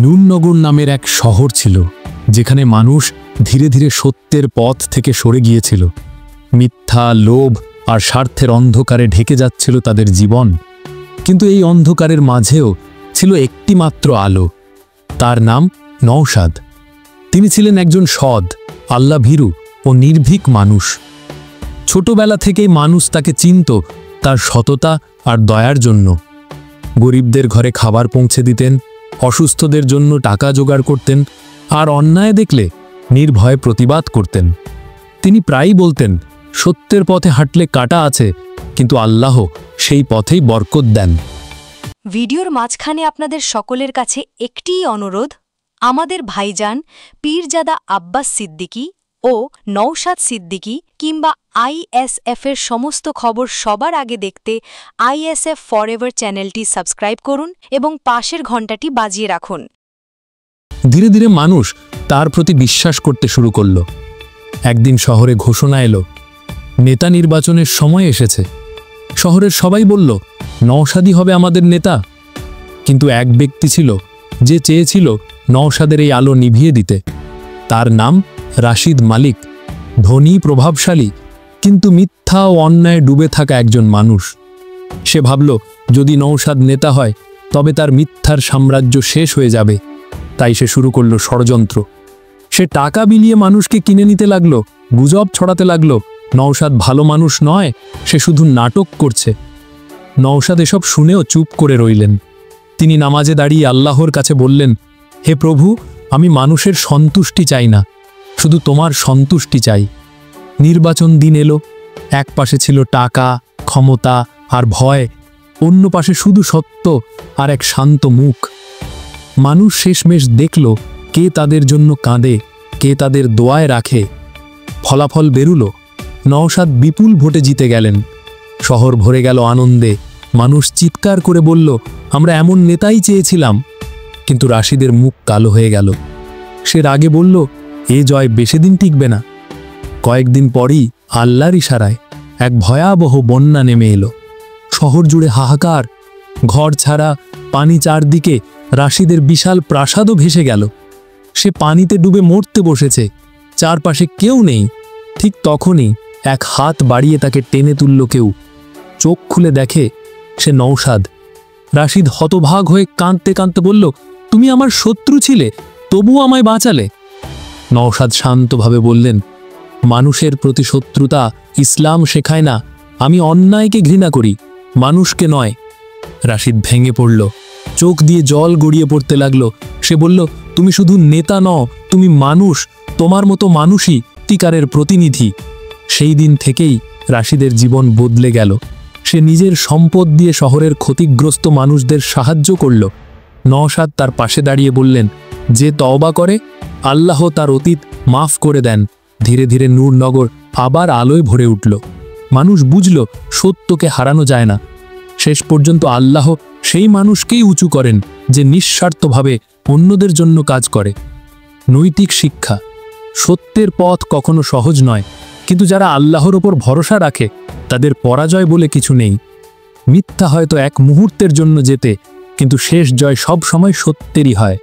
নুরনগর নামের এক শহর ছিল, যেখানে মানুষ ধীরে ধীরে সত্যের পথ থেকে সরে গিয়েছিল। মিথ্যা, লোভ আর স্বার্থের অন্ধকারে ঢেকে যাচ্ছিল তাদের জীবন। কিন্তু এই অন্ধকারের মাঝেও ছিল একটি মাত্র আলো। তার নাম নওশাদ। তিনি ছিলেন একজন সৎ, আল্লাহভীরু ও নির্ভীক মানুষ। ছোটবেলা থেকেই মানুষ তাকে চিনত তার সততা আর দয়ার জন্য। গরিবদের ঘরে খাবার পৌঁছে দিতেন, অসুস্থদের জন্য টাকা জোগাড় করতেন, আর অন্যায় দেখলে নির্ভয়ে প্রতিবাদ করতেন। তিনি প্রায়ই বলতেন, সত্যের পথে হাঁটলে কাঁটা আছে, কিন্তু আল্লাহ সেই পথেই বরকত দেন। ভিডিওর মাঝখানে আপনাদের সকলের কাছে একটিই অনুরোধ, আমাদের ভাইজান পীরজাদা আব্বাস সিদ্দিকী ও নওশাদ সিদ্দিকী কিংবা আইএসএফের সমস্ত খবর সবার আগে দেখতে আইএসএফ ফরএভার চ্যানেলটি সাবস্ক্রাইব করুন এবং পাশের ঘণ্টাটি বাজিয়ে রাখুন। ধীরে ধীরে মানুষ তার প্রতি বিশ্বাস করতে শুরু করল। একদিন শহরে ঘোষণা এলো, নেতা নির্বাচনের সময় এসেছে। শহরের সবাই বলল, নওশাদই হবে আমাদের নেতা। কিন্তু এক ব্যক্তি ছিল যে চেয়েছিল নওশাদের এই আলো নিভিয়ে দিতে। তার নাম রাশিদ মালিক। ধনী, প্রভাবশালী, কিন্তু মিথ্যা ও অন্যায় ডুবে থাকা একজন মানুষ। সে ভাবল, যদি নওশাদ নেতা হয় তবে তার মিথ্যার সাম্রাজ্য শেষ হয়ে যাবে। তাই সে শুরু করল ষড়যন্ত্র। সে টাকা বিলিয়ে মানুষকে কিনে নিতে লাগলো, গুজব ছড়াতে লাগলো নওশাদ ভালো মানুষ নয়, সে শুধু নাটক করছে। নওশাদ এসব শুনেও চুপ করে রইলেন। তিনি নামাজে দাঁড়িয়ে আল্লাহর কাছে বললেন, হে প্রভু, আমি মানুষের সন্তুষ্টি চাই না, শুধু তোমার সন্তুষ্টি চাই। নির্বাচন দিন এলো। এক পাশে ছিল টাকা, ক্ষমতা আর ভয়, অন্য পাশে শুধু সত্য আর এক শান্ত মুখ। মানুষ শেষমেশ দেখল কে তাদের জন্য কাঁদে, কে তাদের দোয়ায় রাখে। ফলাফল বেরুলো, নওশাদ বিপুল ভোটে জিতে গেলেন। শহর ভরে গেল আনন্দে। মানুষ চিৎকার করে বলল, আমরা এমন নেতাই চেয়েছিলাম। কিন্তু রাশিদের মুখ কালো হয়ে গেল। সে রাগে বলল, এ জয় বেশিদিন টিকবে না। কয়েকদিন পরই আল্লাহর ইশারায় এক ভয়াবহ বন্যা নেমে এলো। শহর জুড়ে হাহাকার, ঘর ছাড়া, পানি চারদিকে। রাশিদের বিশাল প্রাসাদও ভেসে গেল। সে পানিতে ডুবে মরতে বসেছে, চারপাশে কেউ নেই। ঠিক তখনই এক হাত বাড়িয়ে তাকে টেনে তুলল কেউ। চোখ খুলে দেখে সে নওশাদ। রাশিদ হতভাগ হয়ে কাঁদতে কাঁদতে বলল, তুমি আমার শত্রু ছিলে, তবুও আমায় বাঁচালে। নওশাদ শান্তভাবে বললেন, মানুষের প্রতি শত্রুতা ইসলাম শেখায় না। আমি অন্যায়কে ঘৃণা করি, মানুষকে নয়। রাশিদ ভেঙে পড়ল, চোখ দিয়ে জল গড়িয়ে পড়তে লাগলো। সে বলল, তুমি শুধু নেতা নও, তুমি মানুষ। তোমার মতো মানুষই সত্যিকারের প্রতিনিধি। সেই দিন থেকেই রাশিদের জীবন বদলে গেল। সে নিজের সম্পদ দিয়ে শহরের ক্ষতিগ্রস্ত মানুষদের সাহায্য করল। নওশাদ তার পাশে দাঁড়িয়ে বললেন, যে তওবা করে আল্লাহ তার অতীত মাফ করে দেন। ধীরে ধীরে নূরনগর আবার আলোয় ভরে উঠল। মানুষ বুঝল সত্যকে হারানো যায় না। শেষ পর্যন্ত আল্লাহ সেই মানুষকেই উঁচু করেন যে নিঃস্বার্থভাবে অন্যদের জন্য কাজ করে। নৈতিক শিক্ষা, সত্যের পথ কখনো সহজ নয়, কিন্তু যারা আল্লাহর ওপর ভরসা রাখে তাদের পরাজয় বলে কিছু নেই। মিথ্যা হয়তো এক মুহূর্তের জন্য জেতে, কিন্তু শেষ জয় সব সময় সত্যেরই হয়।